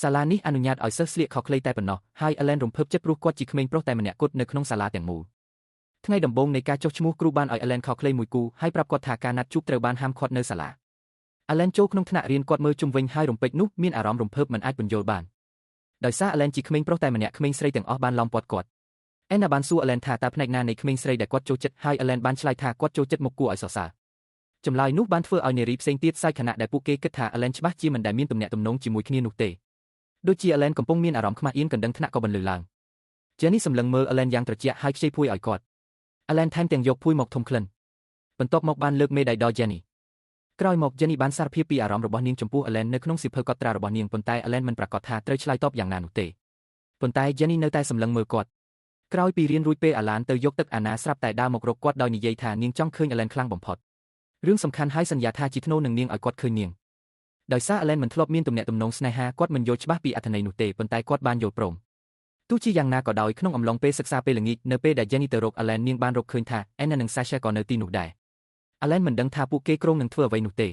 សាលានេះអនុញ្ញាតឲ្យសិស្សស្លៀកខោខ្លីតែប៉ុណ្ណោះហើយអែលែនរំភើបចិត្តព្រោះគាត់ជាក្មេងប្រុសតែម្នាក់គត់នៅក្នុងសាលាទាំងមូលថ្ងៃដំបូងនៃការចុះឈ្មោះគ្រូបានឲ្យអែលែនខោខ្លីមួយគូហើយប្រាប់គាត់ថាការណាត់ជួបត្រូវបានហាមឃាត់នៅសាលាអែលែនចូលក្នុងថ្នាក់រៀនគាត់មើលជុំវិញហើយរំពេចនោះមានអារម្មណ៍រំភើបមិនអាចពន្យល់បានដោយសារអែលែនជាក្មេងប្រុសតែម្នាក់ក្មេងស្រីទាំងអស់បានឡោមព័ទ្ធគាត់អែនណាបានសួរអែលែនថាតើផ្នែកណានៃក្មេងស្រីដែលគាត់ចូលចិត្តហើយអែលែនបានឆ្លើយថាគាត់ចូលចិត្តមុខគួរឲ្យសរសើរចម្លើយនោះបានធ្វើឲ្យនារីផ្សេងទៀតសើចខណៈដែលពួកគេគិតថាអែលែនច្បាស់ជាមិនដែលមានទំនាក់ទំនងជាមួយគ្នានោះទេដូចជាអែលែនកំពុងមានអារម្មណ៍ខ្មាស់អៀនកណ្ដឹងថ្នាក់ក៏បន្លឺឡើង Jenny សម្លឹងមើលអែលែនយ៉ាងត្រជាក់ហើយខ្ចីភួយឲ្យគាត់អែលែនថែមទាំងយកភួយមកធំក្លិនបន្ទាប់មកបានលើកមេដៃដល់ Jenny ក្រោយមក Jenny បានសារភាពពីអារម្មណ៍របស់នាងចំពោះអែលែននៅក្នុងសៀវភៅកត់ត្រារបស់នាងប៉ុន្តែអែលែនមិនប្រាកដថាត្រូវឆ្លើយតបយ៉ាងណានោះទេប៉ុន្តែ Jenny នៅតែសម្លឹងមើលគាត់ក្រោយពីរៀនរួចពេលអាឡានទៅយកទឹកអាណាស្រាប់តែដើរមករកគាត់ដោយនិយាយថានាងចង់ឃើញអែលែនខ្លាំងបំផុតរឿងសំខាន់ហើយសន្យាថាជាថ្នូរនឹងនាងឲ្យគាត់ឃើញនាងដោយសារអែលែនមិនធ្លាប់មានទំនាក់ទំនងស្នេហាគាត់មិនយល់ច្បាស់ពីអត្ថន័យនោះទេប៉ុន្តែគាត់បានយល់ព្រមទោះជាយ៉ាងណាក៏ដោយក្នុងអំឡុងពេលសិក្សាពេលល្ងាចនៅពេលដែល Jenny ទៅរកអែលែននាងបានរកឃើញថា Anna និង Sasha ក៏នៅទីនោះដែរអែលែនមិនដឹងថាពួកគេគ្រោងនឹងធ្វើអ្វីនោះទេ